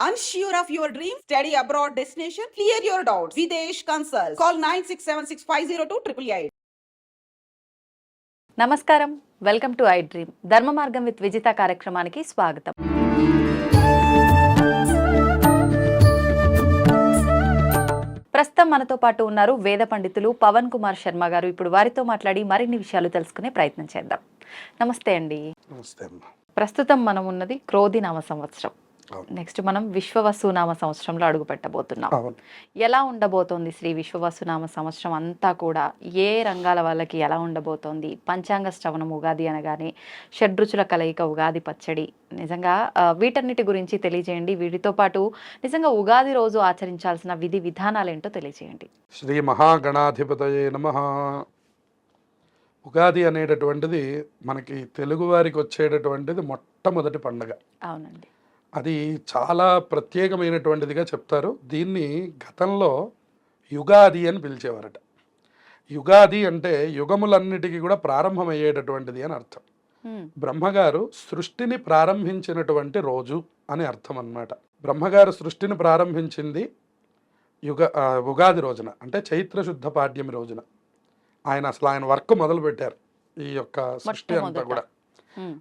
Unsure of your dream? Study abroad destination? Clear your doubts. Videsh Consult. Call 9676502888. నమస్కారం, welcome to I dream. ధర్మ మార్గం with Vijitha కార్యక్రమానికి స్వాగతం. ప్రస్తుతం మనతో పాటు ఉన్నారు వేద పండితులు పవన్ కుమార్ శర్మ గారు. ఇప్పుడు వారితో మాట్లాడి మరిన్ని విషయాలు తెలుసుకునే ప్రయత్నం చేద్దాం. నమస్తే అండి. నమస్తే. ప్రస్తుతం మనం ఉన్నది క్రోధి నామ సంవత్సరం. నెక్స్ట్ మనం విశ్వవసునామ సంవత్సరంలో అడుగు పెట్టబోతున్నాం. ఎలా ఉండబోతోంది శ్రీ విశ్వవసునామ సంవత్సరం అంతా కూడా? ఏ రంగాల వాళ్ళకి ఎలా ఉండబోతోంది? పంచాంగ శ్రవణం ఉగాది అనగానే షడ్రుచుల కలయిక ఉగాది పచ్చడి, నిజంగా వీటన్నిటి గురించి తెలియజేయండి. వీటితో పాటు నిజంగా ఉగాది రోజు ఆచరించాల్సిన విధి విధానాలు ఏంటో తెలియజేయండి. శ్రీ మహాగణాధిపతయే నమః. ఉగాది అనేటటువంటిది మనకి తెలుగువారికి వచ్చేటటువంటిది మొట్టమొదటి పండుగ. అవునండి. అది చాలా ప్రత్యేకమైనటువంటిదిగా చెప్తారు. దీన్ని గతంలో యుగాది అని పిలిచేవారట. యుగాది అంటే యుగములన్నిటికీ కూడా ప్రారంభమయ్యేటటువంటిది అని అర్థం. బ్రహ్మగారు సృష్టిని ప్రారంభించినటువంటి రోజు అని అర్థం అన్నమాట. బ్రహ్మగారు సృష్టిని ప్రారంభించింది ఉగాది రోజున, అంటే చైత్రశుద్ధ పాడ్యమి రోజున. ఆయన వర్క్ మొదలుపెట్టారు ఈ యొక్క సృష్టి అంతా కూడా.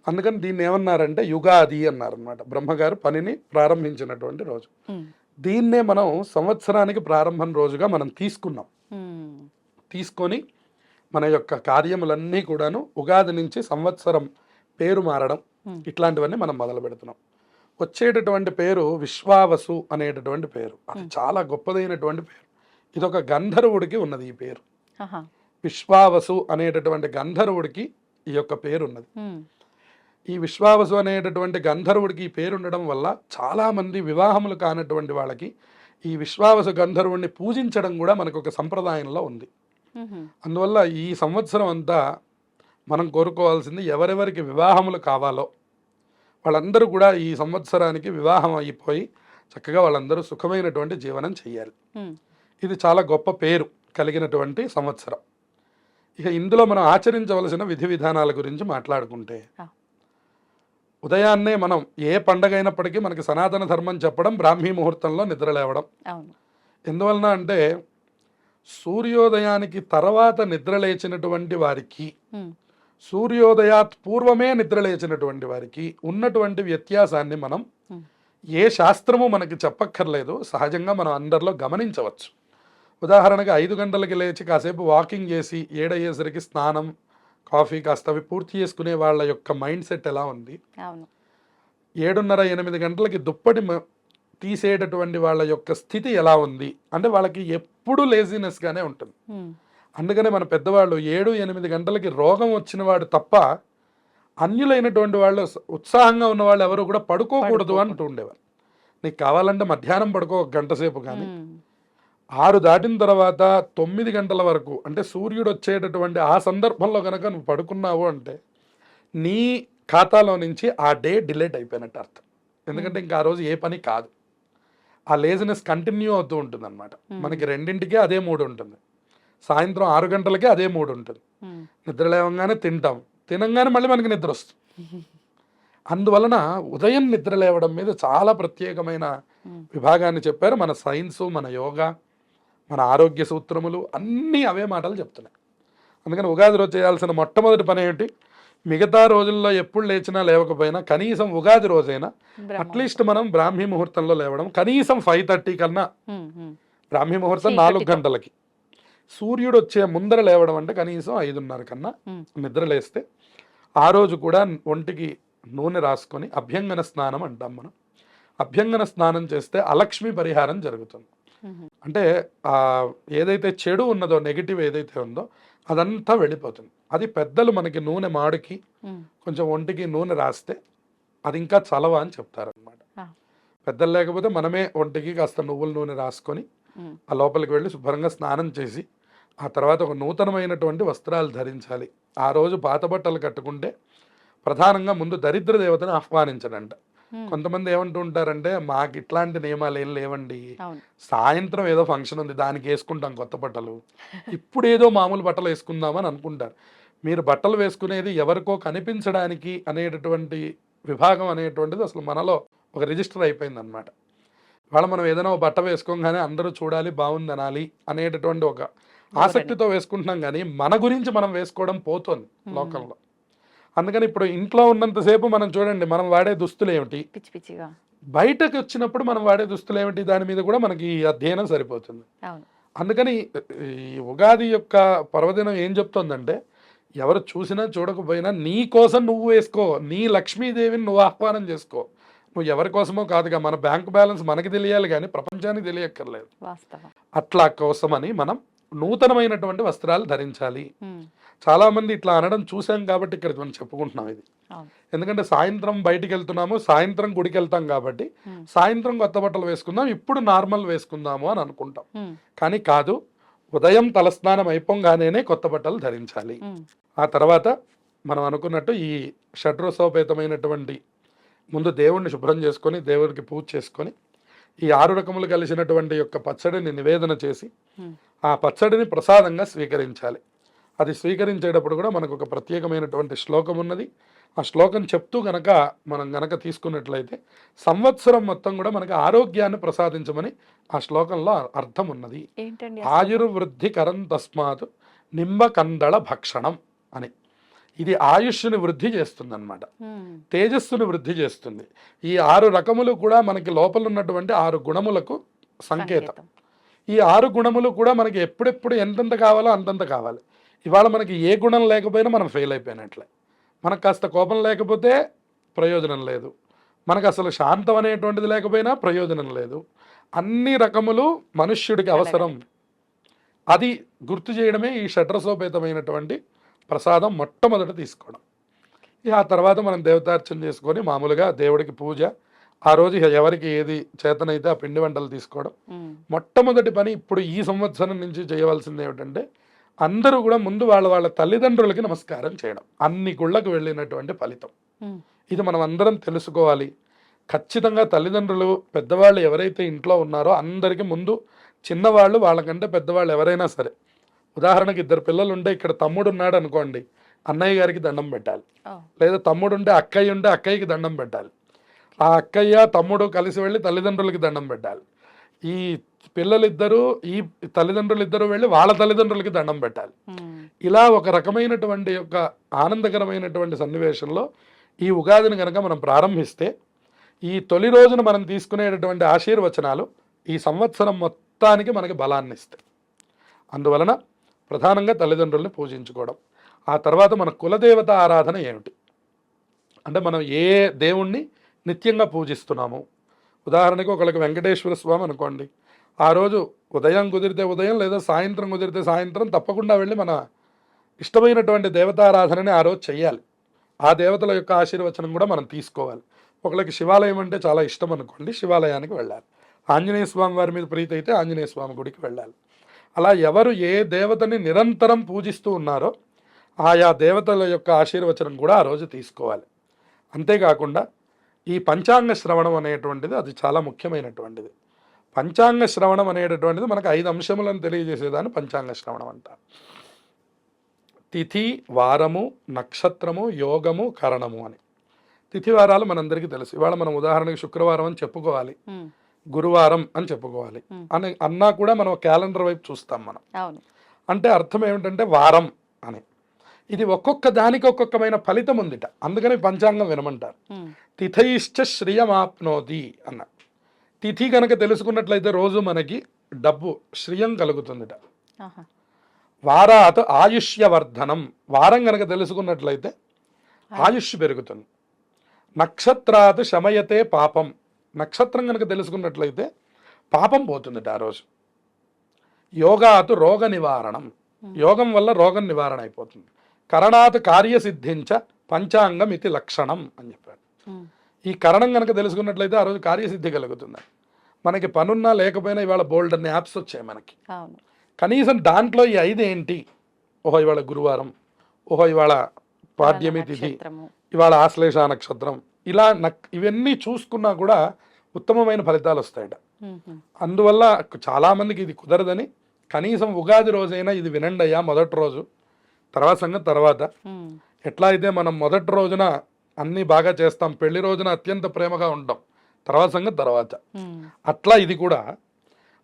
అందుకని దీన్ని ఏమన్నారంటే యుగాది అన్నారనమాట. బ్రహ్మగారు పనిని ప్రారంభించినటువంటి రోజు. దీన్నే మనం సంవత్సరానికి ప్రారంభం రోజుగా మనం తీసుకొని మన యొక్క కార్యములన్నీ కూడాను ఉగాది నుంచి సంవత్సరం పేరు మారడం ఇట్లాంటివన్నీ మనం మొదలు పెడుతున్నాం. వచ్చేటటువంటి పేరు విశ్వావసు అనేటటువంటి పేరు. అది చాలా గొప్పదైనటువంటి పేరు. ఇదొక గంధర్వుడికి ఉన్నది ఈ పేరు. విశ్వావసు అనేటటువంటి గంధర్వుడికి ఈ యొక్క పేరు ఉన్నది. ఈ విశ్వావసు అనేటటువంటి గంధర్వుడికి ఈ పేరు ఉండడం వల్ల చాలామంది వివాహములు కానటువంటి వాళ్ళకి ఈ విశ్వావసు గంధర్వుడిని పూజించడం కూడా మనకు ఒక సంప్రదాయంలో ఉంది. అందువల్ల ఈ సంవత్సరం అంతా మనం కోరుకోవాల్సింది, ఎవరెవరికి వివాహములు కావాలో వాళ్ళందరూ కూడా ఈ సంవత్సరానికి వివాహం అయిపోయి చక్కగా వాళ్ళందరూ సుఖమైనటువంటి జీవనం చేయాలి. ఇది చాలా గొప్ప పేరు కలిగినటువంటి సంవత్సరం. ఇక ఇందులో మనం ఆచరించవలసిన విధి విధానాల గురించి మాట్లాడుకుంటే, ఉదయాన్నే మనం ఏ పండగ అయినప్పటికీ మనకి సనాతన ధర్మం చెప్పడం బ్రాహ్మీ ముహూర్తంలో నిద్రలేవడం. ఎందువలన అంటే సూర్యోదయానికి తర్వాత నిద్రలేచినటువంటి వారికి, సూర్యోదయాత్ పూర్వమే నిద్రలేచినటువంటి వారికి ఉన్నటువంటి వ్యత్యాసాన్ని మనం ఏ శాస్త్రము మనకి చెప్పక్కర్లేదు, సహజంగా మనం అందరిలో గమనించవచ్చు. ఉదాహరణకు 5 గంటలకి లేచి కాసేపు వాకింగ్ చేసి 7 అయ్యేసరికి స్నానం, కాఫీ కాస్త అవి పూర్తి చేసుకునే వాళ్ళ యొక్క మైండ్ సెట్ ఎలా ఉంది, 7:30, 8 గంటలకి దుప్పటి తీసేటటువంటి వాళ్ళ యొక్క స్థితి ఎలా ఉంది అంటే వాళ్ళకి ఎప్పుడూ లేజినెస్గానే ఉంటుంది. అందుకనే మన పెద్దవాళ్ళు 7, 8 గంటలకి రోగం వచ్చిన వాడు తప్ప అన్యులైనటువంటి వాళ్ళు, ఉత్సాహంగా ఉన్న వాళ్ళు ఎవరు కూడా పడుకోకూడదు అంటూ ఉండేవారు. నీకు కావాలంటే మధ్యాహ్నం పడుకో 1 గంట సేపు, కానీ 6 దాటిన తర్వాత 9 గంటల వరకు, అంటే సూర్యుడు వచ్చేటటువంటి ఆ సందర్భంలో కనుక నువ్వు పడుకున్నావు అంటే నీ ఖాతాలో నుంచి ఆ డే డిలేట్ అయిపోయినట్టు అర్థం. ఎందుకంటే ఇంకా ఆ రోజు ఏ పని కాదు. ఆ లేజినెస్ కంటిన్యూ అవుతూ ఉంటుంది అనమాట. మనకి 2ంటికే అదే మూడు ఉంటుంది, సాయంత్రం 6 గంటలకే అదే మూడు ఉంటుంది. నిద్ర లేవగానే తింటాం, తినంగానే మళ్ళీ మనకి నిద్ర వస్తుంది. అందువలన ఉదయం నిద్ర లేవడం మీద చాలా ప్రత్యేకమైన విభాగాన్ని చెప్పారు. మన సైన్సు, మన యోగా, మన ఆరోగ్య సూత్రములు అన్నీ అవే మాటలు చెప్తున్నాయి. అందుకని ఉగాది రోజు చేయాల్సిన మొట్టమొదటి పని ఏంటి? మిగతా రోజుల్లో ఎప్పుడు లేచినా లేవకపోయినా కనీసం ఉగాది రోజైనా అట్లీస్ట్ మనం బ్రాహ్మీ ముహూర్తంలో లేవడం. కనీసం 5:30 కన్నా, బ్రాహ్మీ ముహూర్తం 4 గంటలకి, సూర్యుడు వచ్చే ముందర లేవడం అంటే కనీసం 5:30 కన్నా నిద్ర లేస్తే ఆ రోజు కూడా ఒంటికి నూనె రాసుకొని అభ్యంగన స్నానం అంటాం మనం. అభ్యంగన స్నానం చేస్తే అలక్ష్మి పరిహారం జరుగుతుంది. అంటే ఏదైతే చెడు ఉన్నదో, నెగిటివ్ ఏదైతే ఉందో అదంతా వెళ్ళిపోతుంది. అది పెద్దలు మనకి నూనె మాడికి కొంచెం ఒంటికి నూనె రాస్తే అది ఇంకా చలవ అని చెప్తారనమాట. పెద్దలు లేకపోతే మనమే ఒంటికి కాస్త నువ్వుల నూనె రాసుకొని ఆ లోపలికి వెళ్ళి శుభ్రంగా స్నానం చేసి ఆ తర్వాత ఒక నూతనమైనటువంటి వస్త్రాలు ధరించాలి. ఆ రోజు పాత బట్టలు కట్టుకుంటే ప్రధానంగా ముందు దరిద్ర దేవతను ఆహ్వానించడంట. కొంతమంది ఏమంటూ ఉంటారంటే, మాకు ఇట్లాంటి నియమాలు ఏం లేవండి, సాయంత్రం ఏదో ఫంక్షన్ ఉంది దానికి వేసుకుంటాం కొత్త బట్టలు, ఇప్పుడు ఏదో మామూలు బట్టలు వేసుకుందామని అనుకుంటారు. మీరు బట్టలు వేసుకునేది ఎవరికో కనిపించడానికి అనేటటువంటి విభాగం అనేటువంటిది అసలు మనలో ఒక రిజిస్టర్ అయిపోయింది అనమాట. వాళ్ళ మనం ఏదైనా ఒక బట్ట వేసుకోగానే అందరూ చూడాలి, బాగుంది అనాలి అనేటటువంటి ఒక ఆసక్తితో వేసుకుంటున్నాం, కానీ మన గురించి మనం వేసుకోవడం పోతుంది లోకంలో. అందుకని ఇప్పుడు ఇంట్లో ఉన్నంతసేపు మనం చూడండి, మనం వాడే దుస్తులు ఏమిటి, పిచ్చి పిచ్చిగా, బయటకు వచ్చినప్పుడు మనం వాడే దుస్తులు ఏమిటి, దాని మీద కూడా మనకి ఈ అధ్యయనం సరిపోతుంది. అవును. అందుకని ఈ ఉగాది యొక్క పర్వదినం ఏం చెప్తోందంటే, ఎవరు చూసినా చూడకపోయినా నీ కోసం నువ్వు వేసుకో, నీ లక్ష్మీదేవిని నువ్వు ఆహ్వానం చేసుకో. నువ్వు ఎవరి కోసమో కాదుగా, మన బ్యాంక్ బ్యాలెన్స్ మనకి తెలియాలి కానీ ప్రపంచానికి తెలియక్కర్లేదు. వాస్తవం. అట్లా కోసమని మనం నూతనమైనటువంటి వస్త్రాలు ధరించాలి. ఉమ్, చాలా మంది ఇట్లా అనడం చూసాం కాబట్టి ఇక్కడ మనం చెప్పుకుంటున్నాం ఇది. అవును. ఎందుకంటే సాయంత్రం బయటికి వెళ్తున్నాము, సాయంత్రం గుడికి వెళ్తాం కాబట్టి సాయంత్రం కొత్త బట్టలు వేసుకుందాం, ఇప్పుడు నార్మల్ వేసుకుందాము అని అనుకుంటాం. ఉమ్, కానీ కాదు, ఉదయం తలస్నానం అయిపోగానే కొత్త బట్టలు ధరించాలి. ఆ తర్వాత మనం అనుకున్నట్టు ఈ షడ్రసోపేతమైనటువంటి ముందు దేవుణ్ణి శుభ్రం చేసుకొని దేవుడికి పూజ చేసుకొని ఈ 6 రకములు కలిసినటువంటి యొక్క పచ్చడిని నివేదన చేసి ఆ పచ్చడిని ప్రసాదంగా స్వీకరించాలి. అది స్వీకరించేటప్పుడు కూడా మనకు ఒక ప్రత్యేకమైనటువంటి శ్లోకం ఉన్నది. ఆ శ్లోకం చెప్తూ గనక మనం గనక తీసుకున్నట్లయితే సంవత్సరం మొత్తం కూడా మనకి ఆరోగ్యాన్ని ప్రసాదించమని ఆ శ్లోకంలో అర్థం ఉన్నది. ఏంటండి? ఆయుర్వృద్ధి కరం తస్మాత్ నింబకందళ భక్షణం అని. ఇది ఆయుష్ని వృద్ధి చేస్తుంది అన్నమాట, తేజస్సును వృద్ధి చేస్తుంది. ఈ 6 రకములు కూడా మనకి లోపల ఉన్నటువంటి 6 గుణములకు సంకేతం. ఈ 6 గుణములు కూడా మనకి ఎప్పుడెప్పుడు ఎంతెంత కావాలో అంతంత కావాలి. ఇవాళ మనకి ఏ గుణం లేకపోయినా మనం ఫెయిల్ అయిపోయినట్లే. మనకు కాస్త కోపం లేకపోతే ప్రయోజనం లేదు, మనకు అసలు శాంతం అనేటువంటిది లేకపోయినా ప్రయోజనం లేదు. అన్ని రకములు మనుష్యుడికి అవసరం. అది గుర్తు చేయడమే ఈ షడ్రసోపేతమైనటువంటి ప్రసాదం మొట్టమొదట తీసుకోవడం. ఆ తర్వాత మనం దేవతార్చన చేసుకొని మామూలుగా దేవుడికి పూజ, ఆ రోజు ఎవరికి ఏది చేతనైతే ఆ పిండి వంటలు తీసుకోవడం. మొట్టమొదటి పని ఇప్పుడు ఈ సంవత్సరం నుంచి చేయవలసింది ఏమిటంటే, అందరూ కూడా ముందు వాళ్ళ తల్లిదండ్రులకి నమస్కారం చేయడం. అన్ని గుళ్ళకు వెళ్ళినటువంటి ఫలితం ఇది మనం అందరం తెలుసుకోవాలి. ఖచ్చితంగా తల్లిదండ్రులు పెద్దవాళ్ళు ఎవరైతే ఇంట్లో ఉన్నారో అందరికీ ముందు చిన్నవాళ్ళు వాళ్ళకంటే పెద్దవాళ్ళు ఎవరైనా సరే, ఉదాహరణకి 2 పిల్లలు ఉంటే ఇక్కడ తమ్ముడు ఉన్నాడు అనుకోండి, అన్నయ్య గారికి దండం పెట్టాలి. లేదా తమ్ముడు ఉంటే అక్కయ్య ఉంటే అక్కయ్యకి దండం పెట్టాలి. ఆ అక్కయ్య తమ్ముడు కలిసి వెళ్ళి తల్లిదండ్రులకి దండం పెట్టాలి. ఈ పిల్లలిద్దరూ ఈ తల్లిదండ్రులు ఇద్దరు వెళ్ళి వాళ్ళ తల్లిదండ్రులకి దండం పెట్టాలి. ఇలా ఒక రకమైనటువంటి యొక్క ఆనందకరమైనటువంటి సన్నివేశంలో ఈ ఉగాదిని కనుక మనం ప్రారంభిస్తే, ఈ తొలి రోజున మనం తీసుకునేటటువంటి ఆశీర్వచనాలు ఈ సంవత్సరం మొత్తానికి మనకి బలాన్ని ఇస్తాయి. అందువలన ప్రధానంగా తల్లిదండ్రుల్ని పూజించుకోవడం. ఆ తర్వాత మన కులదేవత ఆరాధన ఏమిటి అంటే, మనం ఏ దేవుణ్ణి నిత్యంగా పూజిస్తున్నాము. ఉదాహరణకి ఒకళ్ళకి వెంకటేశ్వర స్వామి అనుకోండి, ఆ రోజు ఉదయం కుదిరితే ఉదయం లేదా సాయంత్రం కుదిరితే సాయంత్రం తప్పకుండా వెళ్ళి మన ఇష్టమైనటువంటి దేవతారాధనని ఆ రోజు చెయ్యాలి. ఆ దేవతల యొక్క ఆశీర్వచనం కూడా మనం తీసుకోవాలి. ఒకళ్ళకి శివాలయం అంటే చాలా ఇష్టం అనుకోండి, శివాలయానికి వెళ్ళాలి. ఆంజనేయ స్వామి వారి మీద ప్రీతి అయితే ఆంజనేయ స్వామి గుడికి వెళ్ళాలి. అలా ఎవరు ఏ దేవతని నిరంతరం పూజిస్తూ ఉన్నారో ఆయా దేవతల యొక్క ఆశీర్వచనం కూడా ఆ రోజు తీసుకోవాలి. అంతేకాకుండా ఈ పంచాంగ శ్రవణం అనేటువంటిది అది చాలా ముఖ్యమైనటువంటిది. పంచాంగ శ్రవణం అనేటటువంటిది మనకు 5 అంశములను తెలియజేసేదాన్ని పంచాంగ శ్రవణం అంటారు. తిథి, వారము, నక్షత్రము, యోగము, కరణము అని. తిథి వారాలు మనందరికీ తెలుసు. ఇవాళ మనం ఉదాహరణకి శుక్రవారం అని చెప్పుకోవాలి, గురువారం అని చెప్పుకోవాలి అని అన్నా కూడా మనం క్యాలెండర్ వైపు చూస్తాం మనం. అంటే అర్థం ఏమిటంటే వారం అని. ఇది ఒక్కొక్క దానికి ఒక్కొక్కమైన ఫలితం ఉందిట. అందుకని పంచాంగం వినమంటారు. తిథయిశ్చ శ్రియమాప్నోతి అన్న. తిథి కనుక తెలుసుకున్నట్లయితే రోజు మనకి డబ్బు శ్రియం కలుగుతుందిట. వారాత్ ఆయుష్యవర్ధనం, వారం కనుక తెలుసుకున్నట్లయితే ఆయుష్ పెరుగుతుంది. నక్షత్రాత్ శమయతే పాపం, నక్షత్రం కనుక తెలుసుకున్నట్లయితే పాపం పోతుందిట ఆ రోజు. యోగాత్ రోగ నివారణం, యోగం వల్ల రోగం నివారణ అయిపోతుంది. కరణాత్ కార్యసిద్ధించ పంచాంగం ఇది లక్షణం అని చెప్పాడు. ఈ కరణం కనుక తెలుసుకున్నట్లయితే ఆ రోజు కార్యసిద్ధి కలుగుతుంది. మనకి పనున్నా లేకపోయినా ఇవాళ బోల్డ్ అన్ని యాప్స్ వచ్చాయి మనకి. కనీసం దాంట్లో ఈ 5 ఏంటి, ఓహో ఇవాళ గురువారం, ఓహో ఇవాళ పాడ్యమి తిథి, ఇవాళ ఆశ్లేష నక్షత్రం, ఇలా ఇవన్నీ చూసుకున్నా కూడా ఉత్తమమైన ఫలితాలు వస్తాయట. అందువల్ల చాలామందికి ఇది కుదరదని కనీసం ఉగాది రోజైనా ఇది వినండి అయ్యా మొదటి రోజు, తర్వాత సంగతి తర్వాత. ఎట్లా అయితే మనం మొదటి రోజున అన్నీ బాగా చేస్తాం, పెళ్లి రోజున అత్యంత ప్రేమగా ఉంటాం, తర్వాత సంగతి తర్వాత. అట్లా ఇది కూడా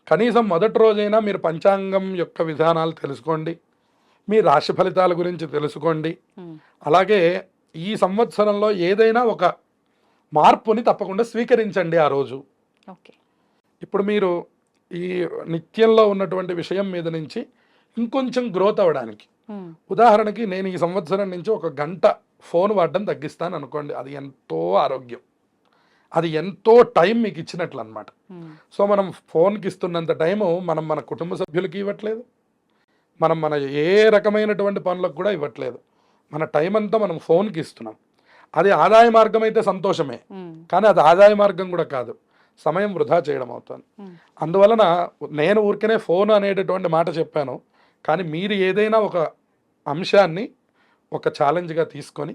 కనీసం మొదటి రోజైనా మీరు పంచాంగం యొక్క విధానాలు తెలుసుకోండి, మీ రాశి ఫలితాల గురించి తెలుసుకోండి. అలాగే ఈ సంవత్సరంలో ఏదైనా ఒక మార్పుని తప్పకుండా స్వీకరించండి ఆ రోజు. ఇప్పుడు మీరు ఈ నిత్యంలో ఉన్నటువంటి విషయం మీద నుంచి ఇంకొంచెం గ్రోత్ అవ్వడానికి, ఉదాహరణకి నేను ఈ సంవత్సరం నుంచి 1 గంట ఫోన్ వాడడం తగ్గిస్తాను అనుకోండి, అది ఎంతో ఆరోగ్యం, అది ఎంతో టైం మీకు ఇచ్చినట్లు అనమాట. సో మనం ఫోన్కి ఇస్తున్నంత టైము మనం మన కుటుంబ సభ్యులకి ఇవ్వట్లేదు, మనం మన ఏ రకమైనటువంటి పనులకు కూడా ఇవ్వట్లేదు. మన టైం అంతా మనం ఫోన్కి ఇస్తున్నాం. అది ఆదాయ మార్గం అయితే సంతోషమే, కానీ అది ఆదాయ మార్గం కూడా కాదు, సమయం వృధా చేయడం అవుతుంది. అందువలన నేను ఊరికనే ఫోన్ అనేటటువంటి మాట చెప్పాను, కానీ మీరు ఏదైనా ఒక అంశాన్ని ఒక ఛాలెంజ్గా తీసుకొని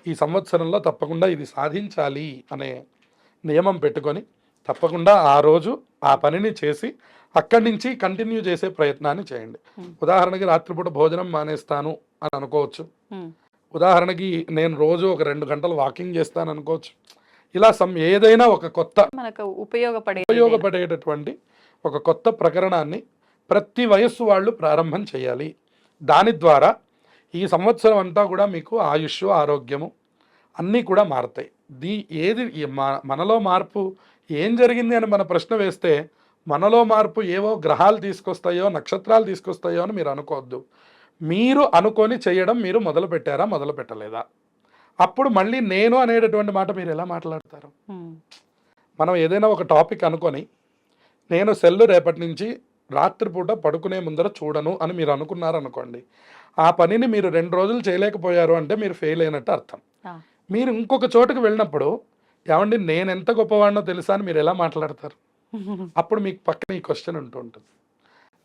ఈ సంవత్సరంలో తప్పకుండా ఇది సాధించాలి అనే నియమం పెట్టుకొని తప్పకుండా ఆ రోజు ఆ పనిని చేసి అక్కడి నుంచి కంటిన్యూ చేసే ప్రయత్నాన్ని చేయండి. ఉదాహరణకి రాత్రిపూట భోజనం మానేస్తాను అని అనుకోవచ్చు, ఉదాహరణకి నేను రోజు ఒక 2 గంటలు వాకింగ్ చేస్తాను అనుకోవచ్చు. ఇలా ఏదైనా ఒక కొత్త మనకు ఉపయోగపడేటటువంటి ఒక కొత్త ప్రకరణాన్ని ప్రతి వయస్సు వాళ్ళు ప్రారంభం చేయాలి. దాని ద్వారా ఈ సంవత్సరం అంతా కూడా మీకు ఆయుష్, ఆరోగ్యము అన్నీ కూడా మారుతాయి. ఏది మనలో మార్పు ఏం జరిగింది అని మన ప్రశ్న వేస్తే మనలో మార్పు ఏవో గ్రహాలు తీసుకొస్తాయో, నక్షత్రాలు తీసుకొస్తాయో అని మీరు అనుకోవద్దు. మీరు అనుకొని చేయడం మీరు మొదలు పెట్టారా, మొదలు పెట్టలేదా? అప్పుడు మళ్ళీ నేను అనేటటువంటి మాట మీరు ఎలా మాట్లాడతారు? మనం ఏదైనా ఒక టాపిక్ అనుకొని నేను సెల్లు రేపటి నుంచి రాత్రిపూట పడుకునే ముందర చూడను అని మీరు అనుకున్నారనుకోండి, ఆ పనిని మీరు 2 రోజులు చేయలేకపోయారు అంటే మీరు ఫెయిల్ అయినట్టు అర్థం. మీరు ఇంకొక చోటుకు వెళ్ళినప్పుడు ఏమండి నేను ఎంత గొప్పవాడినో తెలుసా అని మీరు ఎలా మాట్లాడతారు? అప్పుడు మీకు పక్కన ఈ క్వశ్చన్ ఉంటూ ఉంటుంది.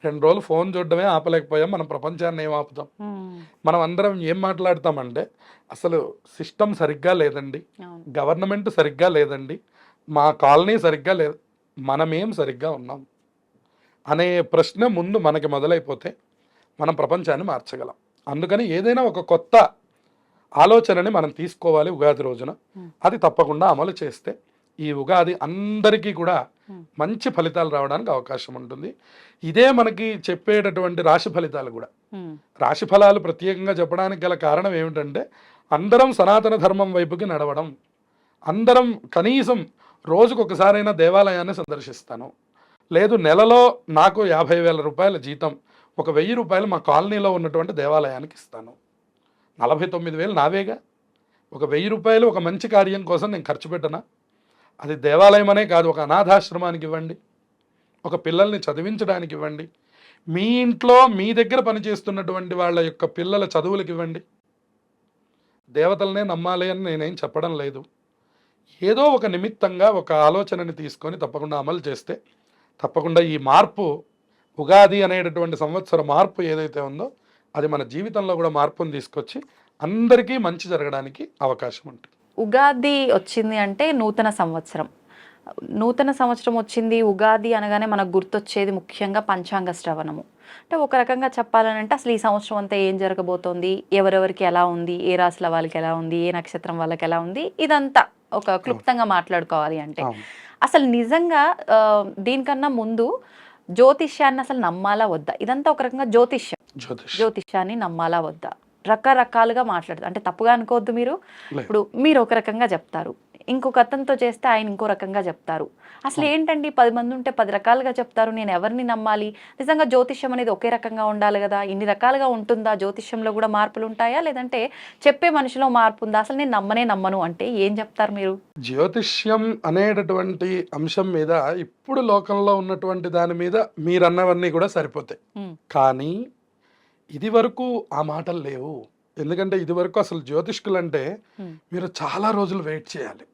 2 రోజులు ఫోన్ చూడడమే ఆపలేకపోయాం, మనం ప్రపంచాన్ని ఏం ఆపుతాం? మనం అందరం ఏం మాట్లాడతామంటే అసలు సిస్టమ్ సరిగ్గా లేదండి, గవర్నమెంట్ సరిగ్గా లేదండి, మా కాలనీ సరిగ్గా లేదు, మనమేం సరిగ్గా ఉన్నాం అనే ప్రశ్న ముందు మనకి మొదలైపోతే మనం ప్రపంచాన్ని మార్చగలం. అందుకని ఏదైనా ఒక కొత్త ఆలోచనని మనం తీసుకోవాలి ఉగాది రోజున. అది తప్పకుండా అమలు చేస్తే ఈ ఉగాది అందరికీ కూడా మంచి ఫలితాలు రావడానికి అవకాశం ఉంటుంది. ఇదే మనకి చెప్పేటటువంటి రాశి ఫలితాలు కూడా. రాశి ఫలాలు ప్రత్యేకంగా చెప్పడానికి గల కారణం ఏమిటంటే అందరం సనాతన ధర్మం వైపుకి నడవడం, అందరం కనీసం రోజుకొకసారైనా దేవాలయాన్ని సందర్శిస్తాను, లేదు నెలలో నాకు 50,000 రూపాయల జీతం, ఒక 1,000 రూపాయలు మా కాలనీలో ఉన్నటువంటి దేవాలయానికి ఇస్తాను, 49,000 నావేగా. ఒక 1,000 రూపాయలు ఒక మంచి కార్యం కోసం నేను ఖర్చు పెట్టనా? అది దేవాలయం అనే కాదు, ఒక అనాథాశ్రమానికి ఇవ్వండి, ఒక పిల్లల్ని చదివించడానికి ఇవ్వండి, మీ ఇంట్లో మీ దగ్గర పనిచేస్తున్నటువంటి వాళ్ళ యొక్క పిల్లల చదువులకు ఇవ్వండి. దేవతలనే నమ్మాలి అని నేనేం చెప్పడం లేదు. ఏదో ఒక నిమిత్తంగా ఒక ఆలోచనని తీసుకొని తప్పకుండా అమలు చేస్తే తప్పకుండా ఈ మార్పు, ఉగాది అనేటటువంటి సంవత్సర మార్పు ఏదైతే ఉందో అది మన జీవితంలో కూడా మార్పును తీసుకొచ్చి అందరికీ మంచి జరగడానికి అవకాశం ఉంటుంది. ఉగాది వచ్చింది అంటే నూతన సంవత్సరం. నూతన సంవత్సరం వచ్చింది, ఉగాది అనగానే మనకు గుర్తొచ్చేది ముఖ్యంగా పంచాంగ శ్రవణము. అంటే ఒక రకంగా చెప్పాలనంటే అసలు ఈ సంవత్సరం అంతా ఏం జరగబోతోంది, ఎవరెవరికి ఎలా ఉంది, ఏ రాశుల వాళ్ళకి ఎలా ఉంది, ఏ నక్షత్రం వాళ్ళకి ఎలా ఉంది, ఇదంతా ఒక క్లుప్తంగా మాట్లాడుకోవాలి అంటే అసలు నిజంగా దీనికన్నా ముందు జ్యోతిష్యాన్ని అసలు నమ్మాలా వద్దా? ఇదంతా ఒక రకంగా జ్యోతిష్యాన్ని నమ్మాలా వద్దా? రకరకాలుగా మాట్లాడతారు. అంటే తప్పుగా అనుకోవద్దు మీరు. ఇప్పుడు మీరు ఒక రకంగా చెప్తారు, ఇంకొక అతనితో చేస్తే ఆయన ఇంకో రకంగా చెప్తారు. అసలు ఏంటండి 10 మంది ఉంటే 10 రకాలుగా చెప్తారు, నేను ఎవరిని నమ్మాలి? నిజంగా జ్యోతిష్యం అనేది ఒకే రకంగా ఉండాలి కదా, ఇన్ని రకాలుగా ఉంటుందా? జ్యోతిష్యంలో కూడా మార్పులు ఉంటాయా, లేదంటే చెప్పే మనిషిలో మార్పు ఉందా? అసలు నేను నమ్మను అంటే ఏం చెప్తారు మీరు? జ్యోతిష్యం అనేటటువంటి అంశం మీద ఇప్పుడు లోకంలో ఉన్నటువంటి దాని మీద మీరన్నవన్నీ కూడా సరిపోతాయి. కానీ ఇది వరకు ఆ మాటలు లేవు. ఎందుకంటే ఇది వరకు అసలు జ్యోతిష్కులు అంటే మీరు చాలా రోజులు వెయిట్ చేయాలి.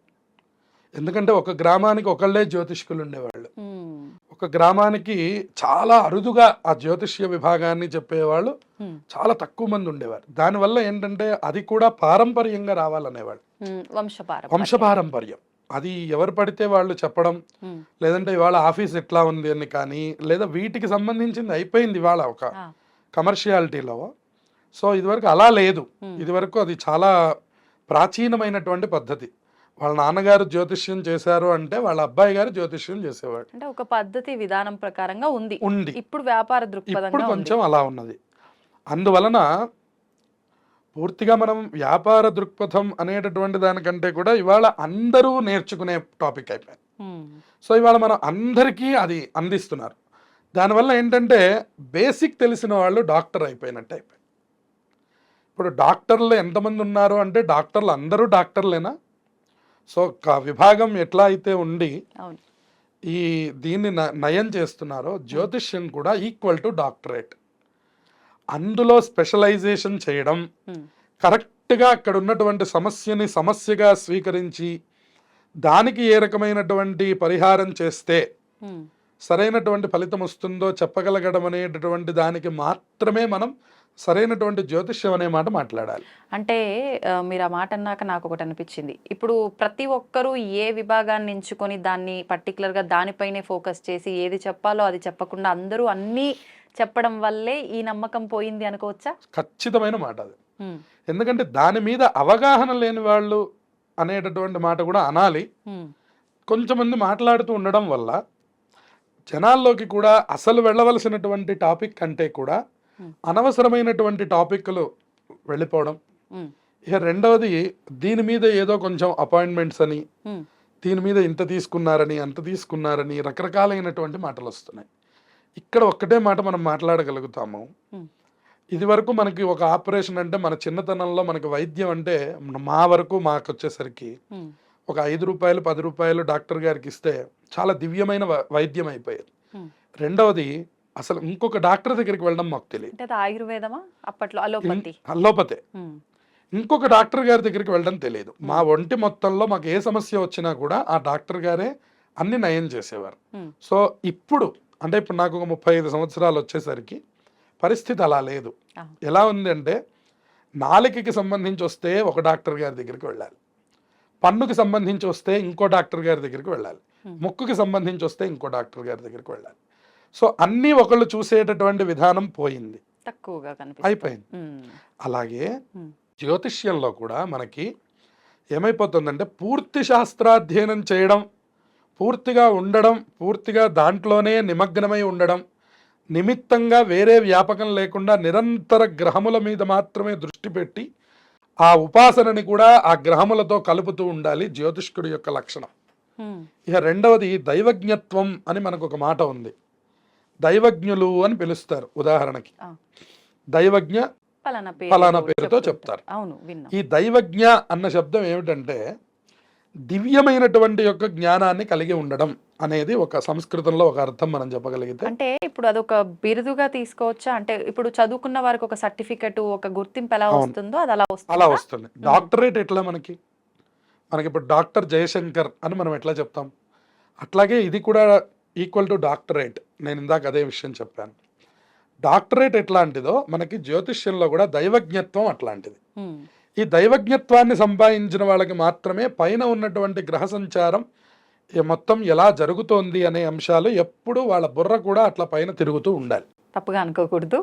ఎందుకంటే ఒక గ్రామానికి ఒకళ్ళే జ్యోతిష్కులు ఉండేవాళ్ళు. ఒక గ్రామానికి చాలా అరుదుగా ఆ జ్యోతిష్య విభాగాన్ని చెప్పేవాళ్ళు చాలా తక్కువ మంది ఉండేవారు. దానివల్ల ఏంటంటే అది కూడా పారంపర్యంగా రావాలనేవాళ్ళు, వంశపారంపర్యం. అది ఎవరు పడితే వాళ్ళు చెప్పడం, లేదంటే ఇవాళ ఆఫీస్ ఎట్లా ఉంది అని, కానీ లేదా వీటికి సంబంధించింది అయిపోయింది ఇవాళ ఒక కమర్షియాలిటీలో. సో ఇదివరకు అలా లేదు. ఇదివరకు అది చాలా ప్రాచీనమైనటువంటి పద్ధతి. వాళ్ళ నాన్నగారు జ్యోతిష్యం చేశారు అంటే వాళ్ళ అబ్బాయి గారు జ్యోతిష్యం చేసేవాడు. అంటే ఒక పద్ధతి విధానం ప్రకారంగా ఉంది. ఉంది. ఇప్పుడు వ్యాపార ఇప్పుడు దృక్పథంగా ఉంది. కొంచెం అలా ఉన్నది. అందువలన పూర్తిగా మనం వ్యాపార దృక్పథం అనేటటువంటి దానికంటే కూడా ఇవాళ అందరూ నేర్చుకునే టాపిక్ అయిపోయింది. సో ఇవాళ మనం అందరికీ అది అందిస్తున్నారు. దానివల్ల ఏంటంటే బేసిక్ తెలిసిన వాళ్ళు డాక్టర్ అయిపోయినట్టు అయిపోయింది. ఇప్పుడు డాక్టర్లు ఎంతమంది ఉన్నారు అంటే డాక్టర్లు అందరూ డాక్టర్లేనా? సో విభాగం ఎట్లా అయితే ఉండి అవును. ఈ దీన్ని నయం చేస్తున్నారో జ్యోతిష్యం కూడా ఈక్వల్ టు డాక్టరేట్. అందులో స్పెషలైజేషన్ చేయడం, కరెక్ట్గా అక్కడ ఉన్నటువంటి సమస్యని సమస్యగా స్వీకరించి దానికి ఏ రకమైనటువంటి పరిహారం చేస్తే సరైనటువంటి ఫలితం వస్తుందో చెప్పగలగడం అనేటటువంటి దానికి మాత్రమే మనం సరైనటువంటి జ్యోతిష్యం అనే మాట మాట్లాడాలి. అంటే మీరు ఆ మాట అన్నాక నాకు ఒకటి అనిపించింది. ఇప్పుడు ప్రతి ఒక్కరూ ఏ విభాగాన్ని ఎంచుకొని దాన్ని పర్టికులర్గా దానిపైనే ఫోకస్ చేసి ఏది చెప్పాలో అది చెప్పకుండా అందరూ అన్నీ చెప్పడం వల్లే ఈ నమ్మకం పోయింది అనుకోవచ్చా? ఖచ్చితమైన మాట అది. ఎందుకంటే దాని మీద అవగాహన లేని వాళ్ళు అనేటటువంటి మాట కూడా అనాలి. కొంచెమంది మాట్లాడుతూ ఉండడం వల్ల జనాల్లోకి కూడా అసలు వెళ్ళవలసినటువంటి టాపిక్ కంటే కూడా అనవసరమైనటువంటి టాపిక్లు వెళ్ళిపోవడం. ఇక రెండవది దీని మీద ఏదో కొంచెం అపాయింట్మెంట్స్ అని, దీని మీద ఇంత తీసుకున్నారని అంత తీసుకున్నారని రకరకాలైనటువంటి మాటలు వస్తున్నాయి. ఇక్కడ ఒక్కటే మాట మనం మాట్లాడగలుగుతాము. ఇది వరకు మనకి ఒక ఆపరేషన్ అంటే మన చిన్నతనంలో మనకి వైద్యం అంటే మా వరకు మాకు వచ్చేసరికి ఒక 5 రూపాయలు 10 రూపాయలు డాక్టర్ గారికి ఇస్తే చాలా దివ్యమైన వైద్యం అయిపోయేది. రెండవది అసలు ఇంకొక డాక్టర్ దగ్గరికి వెళ్ళడం మాకు తెలియదు. ఆయుర్వేదమా అప్పట్లో? అల్లోపతే. ఇంకొక డాక్టర్ గారి దగ్గరికి వెళ్ళడం తెలియదు. మా ఒంటి మొత్తంలో మాకు ఏ సమస్య వచ్చినా కూడా ఆ డాక్టర్ గారే అన్ని నయం చేసేవారు. సో ఇప్పుడు అంటే ఇప్పుడు నాకు ఒక 35 సంవత్సరాలు వచ్చేసరికి పరిస్థితి అలా లేదు. ఎలా ఉంది అంటే నాలుకకి సంబంధించి వస్తే ఒక డాక్టర్ గారి దగ్గరికి వెళ్ళాలి, పన్నుకి సంబంధించి వస్తే ఇంకో డాక్టర్ గారి దగ్గరికి వెళ్ళాలి, ముక్కుకి సంబంధించి వస్తే ఇంకో డాక్టర్ గారి దగ్గరికి వెళ్ళాలి. సో అన్నీ ఒకళ్ళు చూసేటటువంటి విధానం పోయింది, తక్కువగా అయిపోయింది. అలాగే జ్యోతిష్యంలో కూడా మనకి ఏమైపోతుందంటే పూర్తి శాస్త్రాధ్యయనం చేయడం, పూర్తిగా ఉండడం, పూర్తిగా దాంట్లోనే నిమగ్నమై ఉండడం, నిమిత్తంగా వేరే వ్యాపకం లేకుండా నిరంతర గ్రహముల మీద మాత్రమే దృష్టి పెట్టి ఆ ఉపాసనని కూడా ఆ గ్రహములతో కలుపుతూ ఉండాలి జ్యోతిష్కుడి యొక్క లక్షణం. ఇక రెండవది దైవజ్ఞత్వం అని మనకు ఒక మాట ఉంది. దైవజ్ఞులు అని పిలుస్తారు. ఉదాహరణకి దైవజ్ఞ ఫలానా పేరుతో చెప్తారు. ఈ దైవజ్ఞ అన్న శబ్దం ఏమిటంటే దివ్యమైనటువంటి యొక్క జ్ఞానాన్ని కలిగి ఉండడం అనేది ఒక సంస్కృతంలో ఒక అర్థం మనం చెప్పగలిగితే. అంటే ఇప్పుడు అదొక బిరుదుగా తీసుకోవచ్చా? అంటే ఇప్పుడు చదువుకున్న వారికి ఒక సర్టిఫికెట్, ఒక గుర్తింపు ఎలా వస్తుందో అది అలా వస్తుంది. డాక్టరేట్ ఎట్లా మనకి ఇప్పుడు డాక్టర్ జయశంకర్ అని మనం ఎట్లా చెప్తాం, అట్లాగే ఇది కూడా ఈక్వల్ టు డాక్టరేట్. నేను ఇందాక అదే విషయం చెప్పాను. డాక్టరేట్ ఎట్లాంటిదో మనకి జ్యోతిష్యంలో కూడా దైవజ్ఞత్వం అట్లాంటిది. ఈ దైవజ్ఞత్వాన్ని సంపాదించిన వాళ్ళకి మాత్రమే పైన ఉన్నటువంటి గ్రహ సంచారం మొత్తం ఎలా జరుగుతోంది అనే అంశాలు ఎప్పుడు వాళ్ళ బుర్ర కూడా అట్లా పైన తిరుగుతూ ఉండాలి. తప్పుగా అనుకోకూడదు.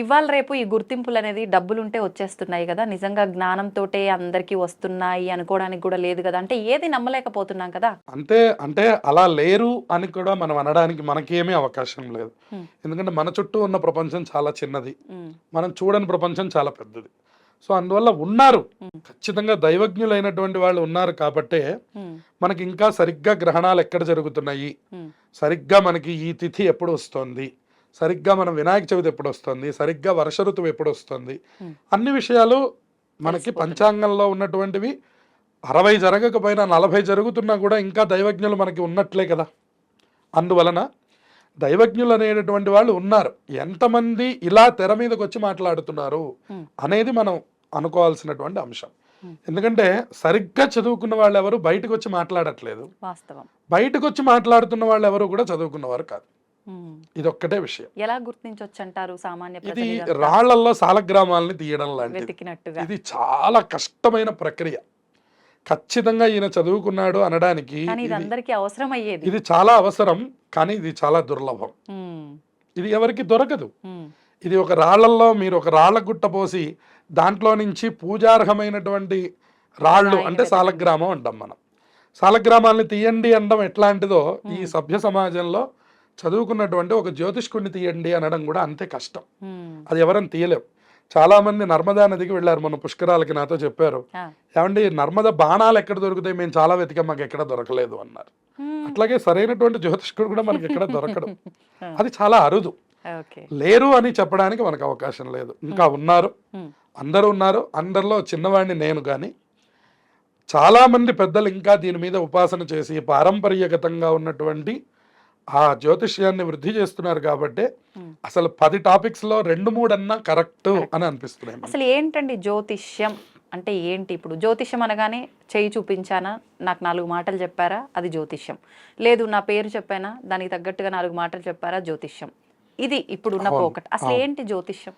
ఇవాళ రేపు ఈ గుర్తింపులు అనేది డబ్బులుంటే వచ్చేస్తున్నాయి కదా, నిజంగా జ్ఞానంతోటే అందరికీ వస్తున్నాయి అనుకోవడానికి కూడా లేదు కదా. అంటే ఏది నమ్మలేకపోతున్నాం కదా. అంటే అలా లేరు అని కూడా మనం అనడానికి మనకేమీ అవకాశం లేదు. ఎందుకంటే మన చుట్టూ ఉన్న ప్రపంచం చాలా చిన్నది, మనం చూడని ప్రపంచం చాలా పెద్దది. సో అందువల్ల ఉన్నారు, ఖచ్చితంగా దైవజ్ఞులైనటువంటి వాళ్ళు ఉన్నారు కాబట్టే మనకి ఇంకా సరిగ్గా గ్రహణాలు ఎక్కడ జరుగుతున్నాయి, సరిగ్గా మనకి ఈ తిథి ఎప్పుడు వస్తుంది, సరిగ్గా మనం వినాయక చవితి ఎప్పుడు వస్తుంది, సరిగ్గా వర్ష ఋతువు ఎప్పుడు వస్తుంది, అన్ని విషయాలు మనకి పంచాంగంలో ఉన్నటువంటివి 60 జరగకపోయినా 40 జరుగుతున్నా కూడా ఇంకా దైవజ్ఞులు మనకి ఉన్నట్లే కదా. అందువలన దైవజ్ఞులు అనేటటువంటి వాళ్ళు ఉన్నారు. ఎంతమంది ఇలా తెర మీదకి వచ్చి మాట్లాడుతున్నారు అనేది మనం అనుకోవాల్సినటువంటి అంశం. ఎందుకంటే సరిగ్గా చదువుకున్న వాళ్ళు ఎవరు బయటకు వచ్చి మాట్లాడట్లేదు, బయటకు వచ్చి మాట్లాడుతున్న వాళ్ళు ఎవరు కూడా చదువుకున్నవారు కాదు. ఇది ఒక్కటే విషయం. ఎలా గుర్తించవచ్చు అంటారు సామాన్య ప్రజలు? ఇది రాళ్లల్లో సాలగ్రామాలని తీయడం లాంటిది. ఇది చాలా కష్టమైన ప్రక్రియ. ఖచ్చితంగా ఈయన చదువుకున్నాడు అనడానికి ఇది చాలా అవసరం, కానీ ఇది చాలా దుర్లభం. ఇది ఎవరికి దొరకదు. ఇది ఒక రాళ్లల్లో మీరు ఒక రాళ్ల గుట్ట పోసి దాంట్లో నుంచి పూజార్హమైనటువంటి రాళ్ళు రాయిని అంటే వెతకండి. సాలగ్రామం అంటాం మనం. సాలగ్రామాల్ని తీయండి అనడం ఎట్లాంటిదో ఈ సభ్య సమాజంలో చదువుకున్నటువంటి ఒక జ్యోతిష్కుడిని తీయండి అనడం కూడా అంతే కష్టం. అది ఎవరైనా తీయలేం. చాలా మంది నర్మదా నదికి వెళ్ళారు మొన్న పుష్కరాలకి, నాతో చెప్పారు, ఏమండి నర్మద బాణాలు ఎక్కడ దొరుకుతాయి, మేము చాలా వెతికాం, మాకు ఎక్కడ దొరకలేదు అన్నారు. అట్లాగే సరైనటువంటి జ్యోతిష్కుడు కూడా మనకి ఎక్కడ దొరకడు. అది చాలా అరుదు. లేరు అని చెప్పడానికి మనకు అవకాశం లేదు. ఇంకా ఉన్నారు, అందరూ ఉన్నారు. అందరిలో చిన్నవాడిని నేను. కానీ చాలా మంది పెద్దలు ఇంకా దీని మీద ఉపాసన చేసి పారంపర్యగతంగా ఉన్నటువంటి ఆ జ్యోతిష్యాన్ని వృద్ధి చేస్తున్నారు. కాబట్టి అసలు 10 టాపిక్స్ లో 2-3 అన్నా కరెక్ట్ అని అనిపిస్తున్నాయి. అసలు ఏంటండి జ్యోతిష్యం అంటే ఏంటి? ఇప్పుడు జ్యోతిష్యం అనగానే చెయ్యి చూపించానా, నాకు 4 మాటలు చెప్పారా, అది జ్యోతిష్యం. లేదు నా పేరు చెప్పానా, దానికి తగ్గట్టుగా 4 మాటలు చెప్పారా, జ్యోతిష్యం. ఇది ఇప్పుడు ఉన్న పోకట్. అసలు ఏంటి జ్యోతిష్యం?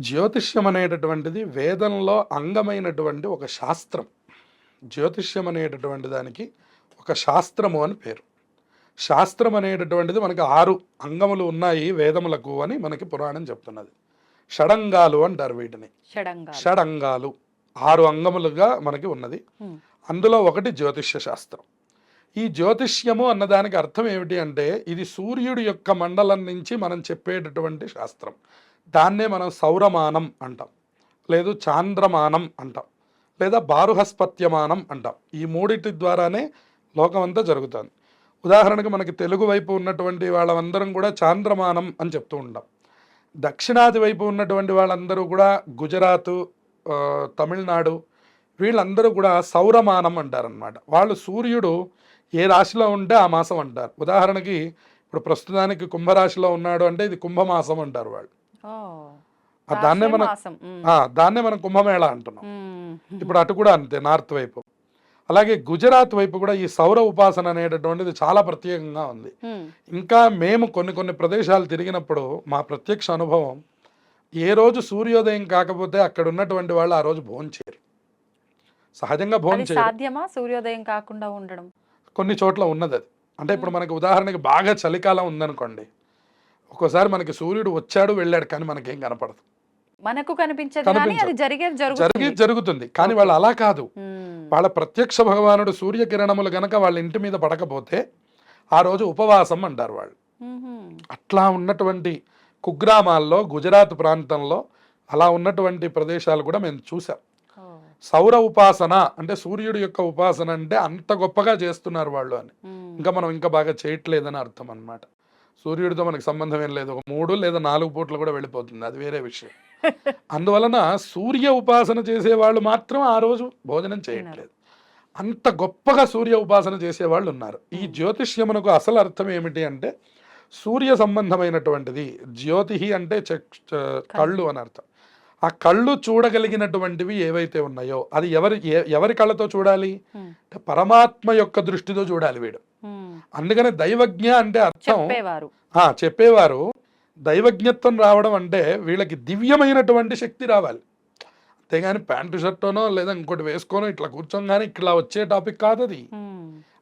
జ్యోతిష్యం అనేటటువంటిది వేదంలో అంగమైనటువంటి ఒక శాస్త్రం. జ్యోతిష్యం అనేటటువంటి దానికి ఒక శాస్త్రము అని పేరు. శాస్త్రం అనేటటువంటిది మనకి 6 అంగములు ఉన్నాయి వేదములకు అని మనకి పురాణం చెప్తున్నది. షడంగాలు అంటారు వీటిని. షడంగాలు 6 అంగములుగా మనకి ఉన్నది. అందులో ఒకటి జ్యోతిష్య శాస్త్రం. ఈ జ్యోతిష్యము అన్నదానికి అర్థం ఏమిటి అంటే ఇది సూర్యుడి యొక్క మండలం నుంచి మనం చెప్పేటటువంటి శాస్త్రం. దాన్నే మనం సౌరమానం అంటాం, లేదు చాంద్రమానం అంటాం, లేదా బారుహస్పత్యమానం అంటాం. ఈ 3 ద్వారానే లోకమంతా జరుగుతుంది. ఉదాహరణకు మనకి తెలుగు వైపు ఉన్నటువంటి వాళ్ళందరం కూడా చాంద్రమానం అని చెప్తూ ఉంటాం. దక్షిణాది వైపు ఉన్నటువంటి వాళ్ళందరూ కూడా గుజరాత్, తమిళనాడు, వీళ్ళందరూ కూడా సౌరమానం అంటారనమాట. వాళ్ళు సూర్యుడు ఏ రాశిలో ఉంటే ఆ మాసం అంటారు. ఉదాహరణకి ఇప్పుడు ప్రస్తుతానికి కుంభరాశిలో ఉన్నాడు అంటే ఇది కుంభమాసం అంటారు వాళ్ళు. దాన్నే మనం కుంభమేళ అంటున్నాం. ఇప్పుడు అటు కూడా అంతే, నార్త్ వైపు. అలాగే గుజరాత్ వైపు కూడా ఈ సౌర ఉపాసన అనేటటువంటిది చాలా ప్రత్యేకంగా ఉంది. ఇంకా మేము కొన్ని ప్రదేశాలు తిరిగినప్పుడు మా ప్రత్యక్ష అనుభవం, ఏ రోజు సూర్యోదయం కాకపోతే అక్కడ ఉన్నటువంటి వాళ్ళు ఆ రోజు భోజనం చేయరు. సహజంగా భోజనం చేయరు. సాధ్యమా సూర్యోదయం కాకుండా ఉండడం? కొన్ని చోట్ల ఉన్నది అది. అంటే ఇప్పుడు మనకి ఉదాహరణకి బాగా చలికాలం ఉందనుకోండి, ఒక్కోసారి మనకి సూర్యుడు వచ్చాడు వెళ్ళాడు కానీ మనకేం కనపడదు, మనకు కనిపించదు, జరిగేది జరుగుతుంది. కానీ వాళ్ళు అలా కాదు. వాళ్ళ ప్రత్యక్ష భగవానుడు సూర్యకిరణములు గనక వాళ్ళ ఇంటి మీద పడకపోతే ఆ రోజు ఉపవాసం అంటారు వాళ్ళు. అట్లా ఉన్నటువంటి కుగ్రామాల్లో గుజరాత్ ప్రాంతంలో అలా ఉన్నటువంటి ప్రదేశాలు కూడా మేము చూసాం. సౌర ఉపాసన అంటే సూర్యుడి యొక్క ఉపాసన అంటే అంత గొప్పగా చేస్తున్నారు వాళ్ళు అని. ఇంకా మనం ఇంకా బాగా చేయట్లేదని అర్థం అన్నమాట. సూర్యుడితో మనకు సంబంధం ఏం లేదు. 3 లేదా 4 పూటలు కూడా వెళ్ళిపోతుంది, అది వేరే విషయం. అందువలన సూర్య ఉపాసన చేసేవాళ్ళు మాత్రం ఆ రోజు భోజనం చేయట్లేదు. అంత గొప్పగా సూర్య ఉపాసన చేసేవాళ్ళు ఉన్నారు. ఈ జ్యోతిష్యమునకు అసలు అర్థం ఏమిటి అంటే సూర్య సంబంధమైనటువంటిది. జ్యోతిహి అంటే కళ్ళు అని అర్థం. ఆ కళ్ళు చూడగలిగినటువంటివి ఏవైతే ఉన్నాయో అది ఎవరి కళ్ళతో చూడాలి అంటే పరమాత్మ యొక్క దృష్టితో చూడాలి వీడు. అందుకనే దైవజ్ఞ అంటే అర్థం చెప్పేవారు. దైవజ్ఞత్వం రావడం అంటే వీళ్ళకి దివ్యమైనటువంటి శక్తి రావాలి, అంతేగాని ప్యాంటు షర్టోనో లేదా ఇంకోటి వేసుకోనో ఇట్లా కూర్చోగానే ఇట్లా వచ్చే టాపిక్ కాదు అది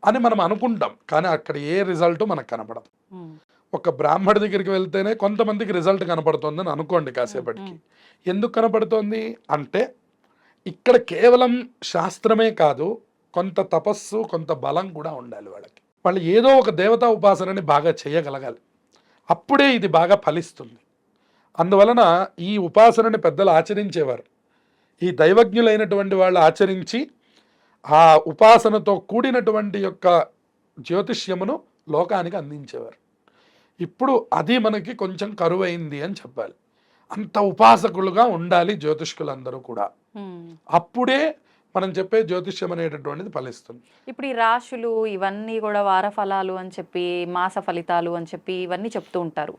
అని మనం అనుకుంటాం. కానీ అక్కడ ఏ రిజల్ట్ మనకు కనపడదు. ఒక బ్రాహ్మడి దగ్గరికి వెళ్తేనే కొంతమందికి రిజల్ట్ కనపడుతుంది అని అనుకోండి కాసేపటికి. ఎందుకు కనపడుతోంది అంటే ఇక్కడ కేవలం శాస్త్రమే కాదు, కొంత తపస్సు, కొంత బలం కూడా ఉండాలి వాళ్ళకి. వాళ్ళు ఏదో ఒక దేవతా ఉపాసనని బాగా చేయగలగాలి, అప్పుడే ఇది బాగా ఫలిస్తుంది. అందువలన ఈ ఉపాసనని పెద్దలు ఆచరించేవారు. ఈ దైవజ్ఞులైనటువంటి వాళ్ళు ఆచరించి ఆ ఉపాసనతో కూడినటువంటి యొక్క జ్యోతిష్యమును లోకానికి అందించేవారు. ఇప్పుడు అది మనకి కొంచెం కరువైంది అని చెప్పాలి. అంత ఉపాసకులుగా ఉండాలి జ్యోతిష్కులందరూ కూడా, అప్పుడే మనం చెప్పే జ్యోతిష్యం అనేటటువంటిది ఫలిస్తుంది. ఇప్పుడు ఈ రాశులు ఇవన్నీ కూడా వార ఫలాలు అని చెప్పి, మాస ఫలితాలు అని చెప్పి ఇవన్నీ చెప్తూ ఉంటారు.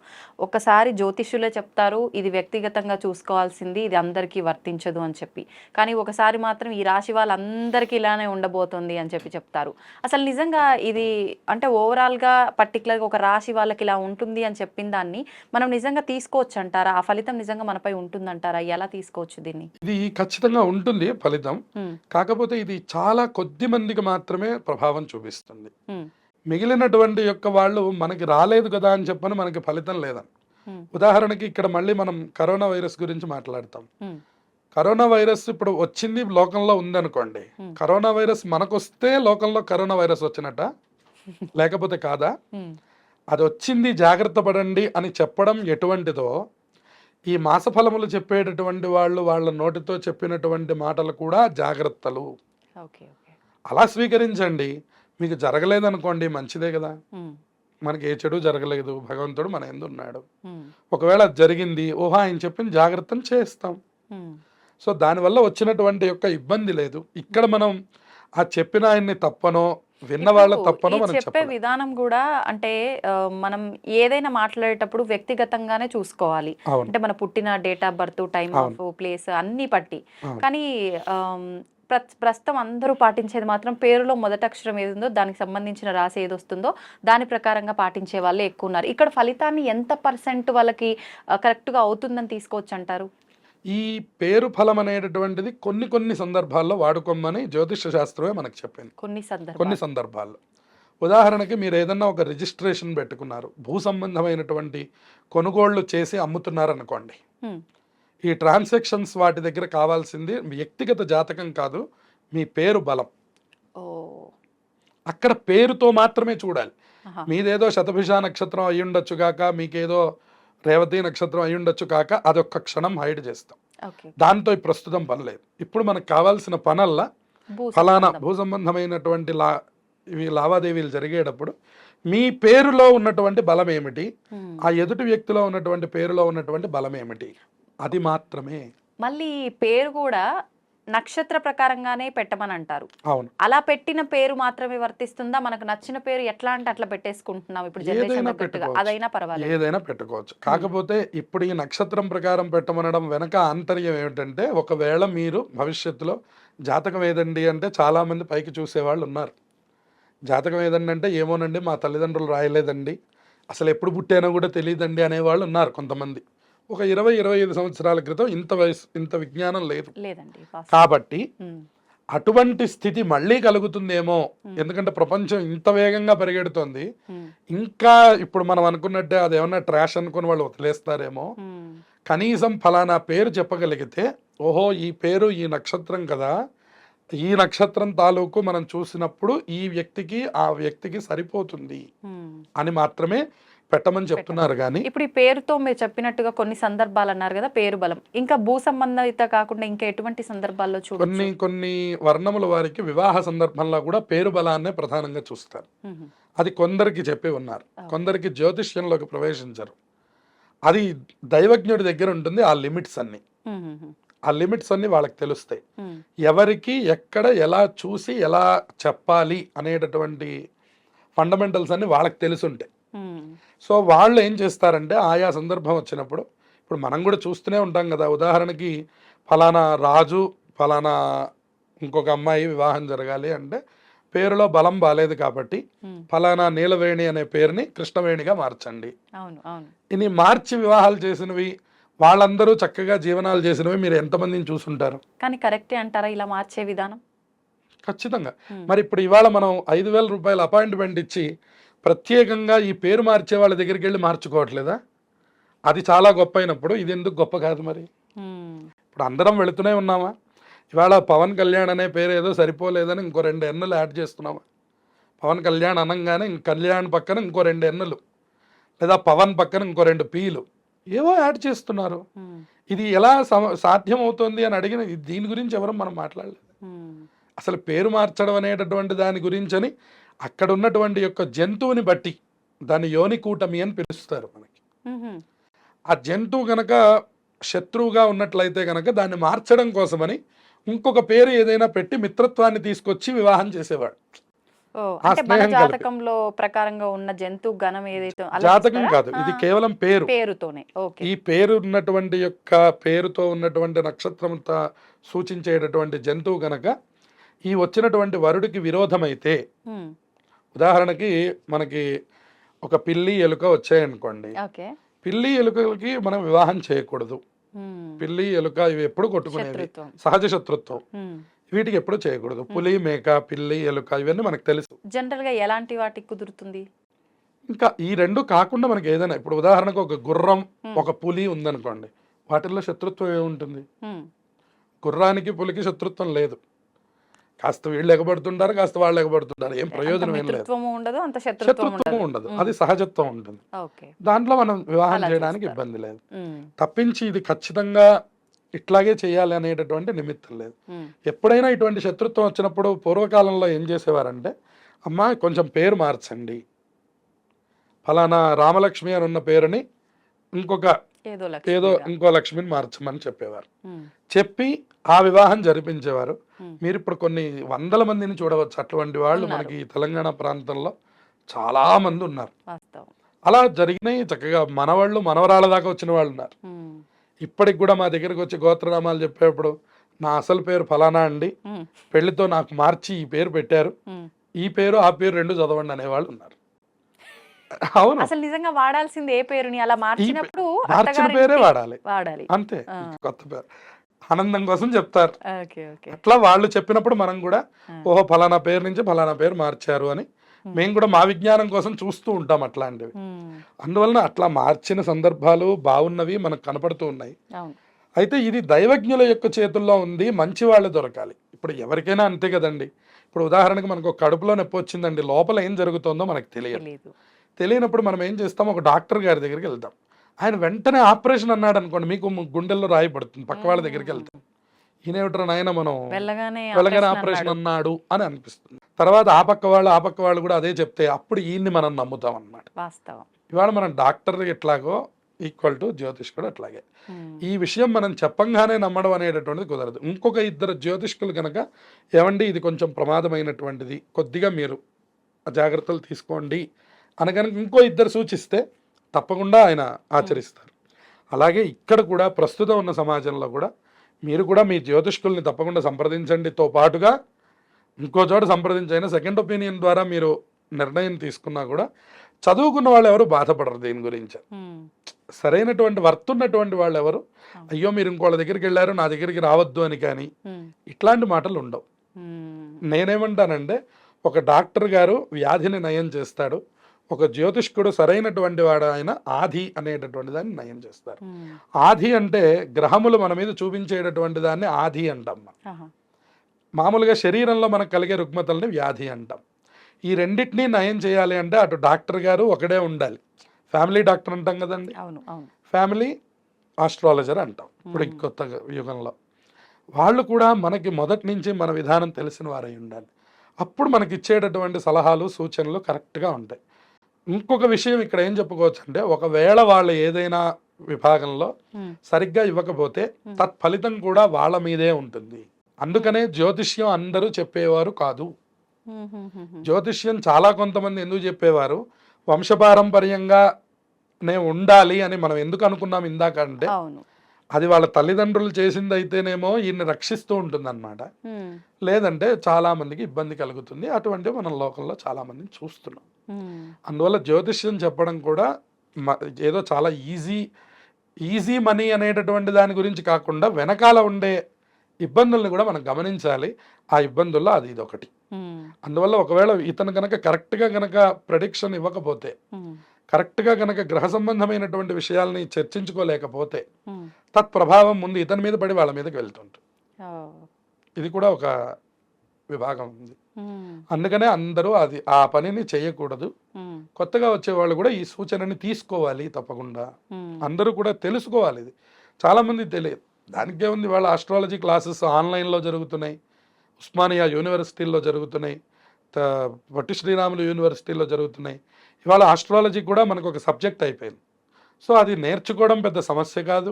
ఒకసారి జ్యోతిష్యులే చెప్తారు ఇది వ్యక్తిగతంగా చూసుకోవాల్సింది, ఇది అందరికీ వర్తించదు అని చెప్పి. కానీ ఒకసారి మాత్రం ఈ రాశి వాళ్ళందరికీ ఇలానే ఉండబోతుంది అని చెప్పి చెప్తారు. అసలు నిజంగా ఇది అంటే ఓవరాల్గా పర్టికులర్గా ఒక రాశి వాళ్ళకి ఇలా ఉంటుంది అని చెప్పిన దాన్ని మనం నిజంగా తీసుకోవచ్చు అంటారా? ఆ ఫలితం నిజంగా మనపై ఉంటుందంటారా? ఎలా తీసుకోవచ్చు దీన్ని? ఇది ఖచ్చితంగా ఉంటుంది ఫలితం. కాకపోతే ఇది చాలా కొద్ది మందికి మాత్రమే ప్రభావం చూపిస్తుంది. మిగిలినటువంటి యొక్క వాళ్ళు మనకి రాలేదు కదా అని చెప్పని మనకి ఫలితం లేదని. ఉదాహరణకి ఇక్కడ మళ్ళీ మనం కరోనా వైరస్ గురించి మాట్లాడతాం. కరోనా వైరస్ ఇప్పుడు వచ్చింది లోకంలో ఉందనుకోండి, కరోనా వైరస్ మనకు వస్తే లోకంలో కరోనా వైరస్ వచ్చినట్ట, లేకపోతే కాదా? అది వచ్చింది జాగ్రత్త పడండి అని చెప్పడం ఎటువంటిదో, ఈ మాసఫలములు చెప్పేటటువంటి వాళ్ళు వాళ్ళ నోటితో చెప్పినటువంటి మాటలు కూడా జాగ్రత్తలు. Okay okay. అలా స్వీకరించండి. మీకు జరగలేదనుకోండి, మంచిదే కదా, మనకి ఏ చెడు జరగలేదు, భగవంతుడు మన యందు ఉన్నాడు. ఒకవేళ అది జరిగింది, ఓహో ఆయన చెప్పిన జాగ్రత్తను చేస్తాం. సో దానివల్ల వచ్చినటువంటి యొక్క ఇబ్బంది లేదు. ఇక్కడ మనం ఆ చెప్పిన ఆయన్ని తప్పనో విన్న వాళ్ళ తప్పనో మనం చెప్పే చెప్పలేం. విధానం కూడా అంటే మనం ఏదైనా మాట్లాడేటప్పుడు వ్యక్తిగతంగానే చూసుకోవాలి. అవును. అంటే మన పుట్టిన date of birth, time of, place అన్ని పట్టి. అవును. కానీ ప్రస్తుతం అందరూ పాటించేది మాత్రం పేరులో మొదటి అక్షరం ఏది ఉందో దానికి సంబంధించిన రాశి ఏది వస్తుందో దాని ప్రకారంగా పాటించే వాళ్ళే ఎక్కువ ఉన్నారు. ఇక్కడ ఫలితాన్ని ఎంత పర్సెంట్ వాళ్ళకి కరెక్ట్గా అవుతుందని తీసుకోవచ్చు అంటారు? ఈ పేరు ఫలం అనేటటువంటిది కొన్ని కొన్ని సందర్భాల్లో వాడుకోమని జ్యోతిష శాస్త్రమే మనకు చెప్పింది. కొన్ని సందర్భాల్లో ఉదాహరణకి మీరు ఏదన్నా ఒక రిజిస్ట్రేషన్ పెట్టుకున్నారు, భూ సంబంధమైనటువంటి కొనుగోళ్లు చేసి అమ్ముతున్నారు అనుకోండి, ఈ ట్రాన్సాక్షన్స్ వాటి దగ్గర కావాల్సింది వ్యక్తిగత జాతకం కాదు, మీ పేరు బలం. అక్కడ పేరుతో మాత్రమే చూడాలి. మీదేదో శతభిష నక్షత్రం అయి ఉండొచ్చు కాక, మీకేదో రేవతి నక్షత్రం అయి ఉండొచ్చు కాక, అదొక్క క్షణం హైడ్ చేస్తాం. దాంతో ప్రస్తుతం పని లేదు. ఇప్పుడు మనకు కావాల్సిన పనల్లా ఫలానా భూ సంబంధమైనటువంటి ఇవి లావాదేవీలు జరిగేటప్పుడు మీ పేరులో ఉన్నటువంటి బలం ఏమిటి, ఆ ఎదుటి వ్యక్తిలో ఉన్నటువంటి పేరులో ఉన్నటువంటి బలం ఏమిటి, అది మాత్రమే. మళ్ళీ పేరు కూడా నక్షత్ర ప్రకారంగానే పెట్టమని అంటారు. అవును. అలా పెట్టిన పేరు మాత్రమే వర్తిస్తుందా? మనకు నచ్చిన పేరు ఎట్లా అంటే అట్లా పెట్టేసుకుంటున్నాం ఇప్పుడు జనరేషన్ తగ్గట్టుగా. అదైనా పర్వాలేదు, ఏదైనా పెట్టుకోవచ్చు. కాకపోతే ఇప్పుడు ఈ నక్షత్రం ప్రకారం పెట్టమనడం వెనక ఆంతర్యం ఏమిటంటే, ఒకవేళ మీరు భవిష్యత్తులో జాతకం ఏదండి అంటే చాలా మంది పైకి చూసేవాళ్ళు ఉన్నారు. జాతకం ఏదండి అంటే ఏమోనండి మా తల్లిదండ్రులు రాయలేదండి, అసలు ఎప్పుడు పుట్టానో కూడా తెలియదండి అనేవాళ్ళు ఉన్నారు కొంతమంది. ఒక 20-25 సంవత్సరాల క్రితం ఇంత విజ్ఞానం లేదు. కాబట్టి అటువంటి స్థితి మళ్ళీ కలుగుతుందేమో, ఎందుకంటే ప్రపంచం ఇంత వేగంగా పరిగెడుతోంది. ఇంకా ఇప్పుడు మనం అనుకున్నట్టే అదేమన్నా ట్రాష్ అనుకుని వాళ్ళు వదిలేస్తారేమో. కనీసం ఫలానా పేరు చెప్పగలిగితే, ఓహో ఈ పేరు ఈ నక్షత్రం కదా, ఈ నక్షత్రం తాలూకు మనం చూసినప్పుడు ఈ వ్యక్తికి ఆ వ్యక్తికి సరిపోతుంది అని మాత్రమే పెట్టమని చెప్తున్నారు. కానీ ఇప్పుడు ఈ పేరుతో మీరు చెప్పినట్టుగా కొన్ని సందర్భాలు అన్నారు కదా, పేరు బలం ఇంకా భూ సంబంధిత కాకుండా ఇంకా ఎటువంటి సందర్భాల్లో చూడండి? కొన్ని వర్ణముల వారికి వివాహ సందర్భంలో కూడా పేరు బలాన్నే ప్రధానంగా చూస్తారు. అది కొందరికి చెప్పి ఉన్నారు, కొందరికి జ్యోతిష్యంలోకి ప్రవేశించరు. అది దైవజ్ఞుడి దగ్గర ఉంటుంది. ఆ లిమిట్స్ అన్ని వాళ్ళకి తెలుస్తాయి. ఎవరికి ఎక్కడ ఎలా చూసి ఎలా చెప్పాలి అనేటటువంటి ఫండమెంటల్స్ అన్ని వాళ్ళకి తెలుసుంటాయి. సో వాళ్ళు ఏం చేస్తారంటే ఆయా సందర్భం వచ్చినప్పుడు, ఇప్పుడు మనం కూడా చూస్తూనే ఉంటాం కదా, ఉదాహరణకి ఫలానా రాజు ఫలానా ఇంకొక అమ్మాయి వివాహం జరగాలి అంటే పేరులో బలం బాలేదు కాబట్టి ఫలానా నీలవేణి అనే పేరుని కృష్ణవేణిగా మార్చండి. ఇని మార్చి వివాహాలు చేసినవి వాళ్ళందరూ చక్కగా జీవనాలు చేసినవి మీరు ఎంతమందిని చూసుంటారు? కానీ కరెక్టే అంటారా ఇలా మార్చే విధానం? ఖచ్చితంగా. మరి ఇప్పుడు ఇవాళ మనం 5,000 రూపాయలు అపాయింట్మెంట్ ఇచ్చి ప్రత్యేకంగా ఈ పేరు మార్చే వాళ్ళ దగ్గరికి వెళ్ళి మార్చుకోవట్లేదా? అది చాలా గొప్ప అయినప్పుడు ఇది ఎందుకు గొప్ప కాదు? మరి ఇప్పుడు అందరం వెళుతూనే ఉన్నామా? ఇవాళ పవన్ కళ్యాణ్ అనే పేరు ఏదో సరిపోలేదని ఇంకో 2 ఎన్నులు యాడ్ చేస్తున్నామా? పవన్ కళ్యాణ్ అనగానే కళ్యాణ్ పక్కన ఇంకో 2 ఎన్నులు, లేదా పవన్ పక్కన ఇంకో 2 పీలు ఏవో యాడ్ చేస్తున్నారు. ఇది ఎలా సాధ్యం అవుతుంది అని అడిగిన దీని గురించి ఎవరు మనం మాట్లాడలేదు. అసలు పేరు మార్చడం అనేటటువంటి దాని గురించి అని అక్కడ ఉన్నటువంటి యొక్క జంతువుని బట్టి దాన్ని యోని కూటమి అని పిలుస్తారు మనకి. ఆ జంతువు గనక శత్రువుగా ఉన్నట్లయితే గనక దాన్ని మార్చడం కోసమని ఇంకొక పేరు ఏదైనా పెట్టి మిత్రత్వాన్ని తీసుకొచ్చి వివాహం చేసేవాడు. జాతకంలో ప్రకారంగా ఉన్న జంతువు గణం ఏదైతే జాతకం కాదు, ఇది కేవలం పేరుతోనే. ఈ పేరు ఉన్నటువంటి యొక్క పేరుతో ఉన్నటువంటి నక్షత్రం సూచించేటటువంటి జంతువు గనక ఈ వచ్చినటువంటి వరుడికి విరోధమైతే, ఉదాహరణకి మనకి ఒక పిల్లి ఎలుక వచ్చాయనుకోండి, పిల్లి ఎలుకలకి మనం వివాహం చేయకూడదు. పిల్లి ఎలుక ఇవి ఎప్పుడు కొట్టుకునేవి, సహజ శత్రుత్వం, వీటికి ఎప్పుడు చేయకూడదు. పులి మేక పిల్లి ఎలుక ఇవన్నీ మనకు తెలుసు. జనరల్ గా ఎలాంటి వాటికి కుదురుతుంది? ఇంకా ఈ 2 కాకుండా మనకి ఏదైనా, ఇప్పుడు ఉదాహరణకు ఒక గుర్రం ఒక పులి ఉందనుకోండి, వాటిల్లో శత్రుత్వం ఏముంటుంది? గుర్రానికి పులికి శత్రుత్వం లేదు. కాస్త వీళ్ళు ఎగబడుతుంటారు, కాస్త వాళ్ళు ఎగబడుతుంటారు, ఏం ప్రయోజనం ఏం లేదు. మిత్రత్వము ఉండదు, అంత శత్రుత్వం శత్రుత్వం ఉండదు. ఉండదు, అది సహజత్వం ఉంటుంది. ఓకే. దాంట్లో మనం వివాహం అలా చేయడానికి చేస్తారు. ఇబ్బంది లేదు. తప్పించి ఇది ఖచ్చితంగా ఇట్లాగే చేయాలి అనేటటువంటి నిమిత్తం లేదు. ఎప్పుడైనా ఇటువంటి శత్రుత్వం వచ్చినప్పుడు పూర్వకాలంలో ఏం చేసేవారంటే, అమ్మ కొంచెం పేరు మార్చండి, ఫలానా రామలక్ష్మి అని ఉన్న పేరుని ఇంకొక ఏదో ఇంకో లక్ష్మిని మార్చమని చెప్పేవారు. చెప్పి ఆ వివాహం జరిపించేవారు. మీరు ఇప్పుడు కొన్ని వందల మందిని చూడవచ్చు అటువంటి వాళ్ళు మనకి ఈ తెలంగాణ ప్రాంతంలో చాలా మంది ఉన్నారు. అలా జరిగినాయి. చక్కగా మనవాళ్ళు మనవరాళ్ళ దాకా వచ్చిన వాళ్ళు ఉన్నారు. ఇప్పటికి కూడా మా దగ్గరికి వచ్చి గోత్రనామాలు చెప్పేప్పుడు, నా అసలు పేరు ఫలానా అండి, పెళ్లితో నాకు మార్చి ఈ పేరు పెట్టారు, ఈ పేరు ఆ పేరు రెండు చదవండి అనేవాళ్ళు ఉన్నారు. అవును, అసలు నిజంగా వాడాల్సింది ఏ పేరుని అలా మార్చినప్పుడు మార్చిన పేరే వాడాలి, వాడాలి అంతే. కొత్త పేరు ఆనందం కోసం చెప్తారు. Okay okay. అట్లా వాళ్ళు చెప్పినప్పుడు మనం కూడా ఓహో ఫలానా పేరు నుంచి ఫలానా పేరు మార్చారు అని మేము కూడా మా విజ్ఞానం కోసం చూస్తూ ఉంటాం అట్లాంటివి. అందువలన అట్లా మార్చిన సందర్భాలు బాగున్నవి మనకు కనపడుతూ ఉన్నాయి. అయితే ఇది దైవజ్ఞుల యొక్క చేతుల్లో ఉంది, మంచి వాళ్ళు దొరకాలి. ఇప్పుడు ఎవరికైనా అంతే కదండి. ఇప్పుడు ఉదాహరణకు మనకు ఒక కడుపులో నొప్పి వచ్చిందండి, లోపల ఏం జరుగుతుందో మనకు తెలియనప్పుడు మనం ఏం చేస్తాం, ఒక డాక్టర్ గారి దగ్గరికి వెళ్తాం. ఆయన వెంటనే ఆపరేషన్ అన్నాడు అనుకోండి, మీకు గుండెల్లో రాయి పడుతుంది, పక్క వాళ్ళ దగ్గరికి వెళ్తాం, ఈయనేమిట్రా నాయన మనం వెళ్ళగానే ఆపరేషన్ అన్నాడు అని అనిపిస్తుంది. తర్వాత ఆ పక్క వాళ్ళు కూడా అదే చెప్తే అప్పుడు ఈయన్ని మనం నమ్ముతాం అన్నమాట. ఇవాళ మనం డాక్టర్ ఎట్లాగో ఈక్వల్ టు జ్యోతిష్కుడు అట్లాగే. ఈ విషయం మనం చెప్పంగానే నమ్మడం అనేటటువంటిది కుదరదు. ఇంకొక ఇద్దరు జ్యోతిష్కులు కనుక ఏమండి ఇది కొంచెం ప్రమాదమైనటువంటిది, కొద్దిగా మీరు జాగ్రత్తలు తీసుకోండి అని కనుక ఇంకో ఇద్దరు సూచిస్తే తప్పకుండా ఆయన ఆచరిస్తారు. అలాగే ఇక్కడ కూడా ప్రస్తుతం ఉన్న సమాజంలో కూడా మీరు కూడా మీ జ్యోతిష్కుల్ని తప్పకుండా సంప్రదించండితో పాటుగా ఇంకో చోట సంప్రదించైనా సెకండ్ ఒపీనియన్ ద్వారా మీరు నిర్ణయం తీసుకున్నా కూడా చదువుకున్న వాళ్ళు ఎవరు బాధపడరు దీని గురించి. సరైనటువంటి వర్తున్నటువంటి వాళ్ళు ఎవరు అయ్యో మీరు ఇంకోళ్ళ దగ్గరికి వెళ్ళారు నా దగ్గరికి రావద్దు అని కానీ ఇట్లాంటి మాటలు ఉండవు. నేనేమంటానంటే ఒక డాక్టర్ గారు వ్యాధిని నయం చేస్తాడు, ఒక జ్యోతిష్కుడు సరైనటువంటి వాడు ఆయన ఆది అనేటటువంటి దాన్ని నయం చేస్తారు. ఆది అంటే గ్రహములు మన మీద చూపించేటటువంటి దాన్ని ఆది అంటాం. మామూలుగా శరీరంలో మనకు కలిగే రుగ్మతల్ని వ్యాధి అంటాం. ఈ రెండింటినీ నయం చేయాలి అంటే అటు డాక్టర్ గారు ఒకడే ఉండాలి. ఫ్యామిలీ డాక్టర్ అంటాం కదండి, ఫ్యామిలీ ఆస్ట్రాలజర్ అంటాం ఇప్పుడు ఈ కొత్త యుగంలో. వాళ్ళు కూడా మనకి మొదటి నుంచి మన విధానం తెలిసిన వారై ఉండాలి. అప్పుడు మనకి ఇచ్చేటటువంటి సలహాలు సూచనలు కరెక్ట్గా ఉంటాయి. ఇంకొక విషయం ఇక్కడ ఏం చెప్పుకోవచ్చు అంటే, ఒకవేళ వాళ్ళు ఏదైనా విభాగంలో సరిగ్గా ఇవ్వకపోతే తత్ఫలితం కూడా వాళ్ళ మీదే ఉంటుంది. అందుకనే జ్యోతిష్యం అందరూ చెప్పేవారు కాదు. జ్యోతిష్యం చాలా కొంతమంది ఎందుకు చెప్పేవారు, వంశపారంపర్యంగానే ఉండాలి అని మనం ఎందుకు అనుకున్నాం ఇందాక అంటే, అది వాళ్ళ తల్లిదండ్రులు చేసింది అయితేనేమో ఈయన్ని రక్షిస్తూ ఉంటుంది అనమాట, లేదంటే చాలా మందికి ఇబ్బంది కలుగుతుంది. అటువంటి మనం లోకంలో చాలా మందిని చూస్తున్నాం. అందువల్ల జ్యోతిష్యం చెప్పడం కూడా ఏదో చాలా ఈజీ మనీ అనేటటువంటి దాని గురించి కాకుండా వెనకాల ఉండే ఇబ్బందుల్ని కూడా మనం గమనించాలి. ఆ ఇబ్బందుల్లో అది ఇదొకటి. అందువల్ల ఒకవేళ ఇతను కనుక కరెక్ట్గా కనుక ప్రెడిక్షన్ ఇవ్వకపోతే, కరెక్ట్గా కనుక గ్రహ సంబంధమైనటువంటి విషయాల్ని చర్చించుకోలేకపోతే తత్ప్రభావం ముందు ఇతని మీద పడి వాళ్ళ మీదకి వెళ్తుంటుంది. ఇది కూడా ఒక విభాగం ఉంది. అందుకనే అందరూ ఆ పనిని చేయకూడదు. కొత్తగా వచ్చే వాళ్ళు కూడా ఈ సూచనని తీసుకోవాలి తప్పకుండా. అందరూ కూడా తెలుసుకోవాలి. ఇది చాలా మంది తెలియదు. దానికే ఉంది, వాళ్ళ ఆస్ట్రాలజీ క్లాసెస్ ఆన్లైన్లో జరుగుతున్నాయి, ఉస్మానియా యూనివర్సిటీల్లో జరుగుతున్నాయి, పొట్టి శ్రీరాములు యూనివర్సిటీలో జరుగుతున్నాయి. ఇవాళ ఆస్ట్రాలజీ కూడా మనకు ఒక సబ్జెక్ట్ అయిపోయింది. సో అది నేర్చుకోవడం పెద్ద సమస్య కాదు.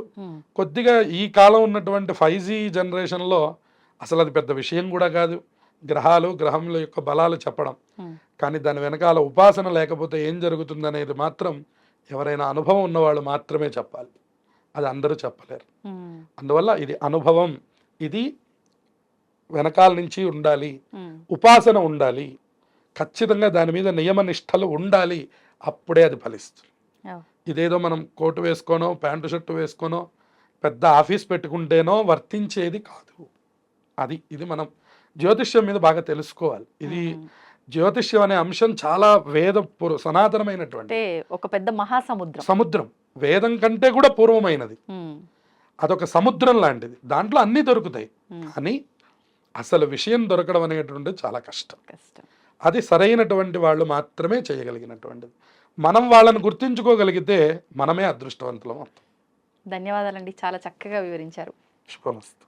కొద్దిగా ఈ కాలం ఉన్నటువంటి 5G జనరేషన్లో అసలు అది పెద్ద విషయం కూడా కాదు. గ్రహముల యొక్క బలాలు చెప్పడం, కానీ దాని వెనకాల ఉపాసన లేకపోతే ఏం జరుగుతుందనేది మాత్రం ఎవరైనా అనుభవం ఉన్నవాళ్ళు మాత్రమే చెప్పాలి. అది అందరూ చెప్పలేరు. అందువల్ల ఇది అనుభవం, ఇది వెనకాల నుంచి ఉండాలి, ఉపాసన ఉండాలి, ఖచ్చితంగా దాని మీద నియమ నిష్టలు ఉండాలి. అప్పుడే అది ఫలిస్తుంది. ఇదేదో మనం కోటు వేసుకోనో ప్యాంటు షర్టు వేసుకోనో పెద్ద ఆఫీస్ పెట్టుకుంటేనో వర్తించేది కాదు. ఇది మనం జ్యోతిష్యం మీద బాగా తెలుసుకోవాలి. ఇది జ్యోతిష్యం అనే అంశం చాలా సనాతనమైనటువంటి ఒక పెద్ద మహాసముద్రం, వేదం కంటే కూడా పూర్వమైనది. అదొక సముద్రం లాంటిది, దాంట్లో అన్నీ దొరుకుతాయి. ఉమ్, కానీ అసలు విషయం దొరకడం అనేటువంటిది చాలా కష్టం. కష్టం. అది సరైనటువంటి వాళ్ళు మాత్రమే చేయగలిగినటువంటిది. మనం వాళ్ళని గుర్తించుకోగలిగితే మనమే అదృష్టవంతులం అవుతాం. ధన్యవాదాలండి, చాలా చక్కగా వివరించారు. శుభమస్తు.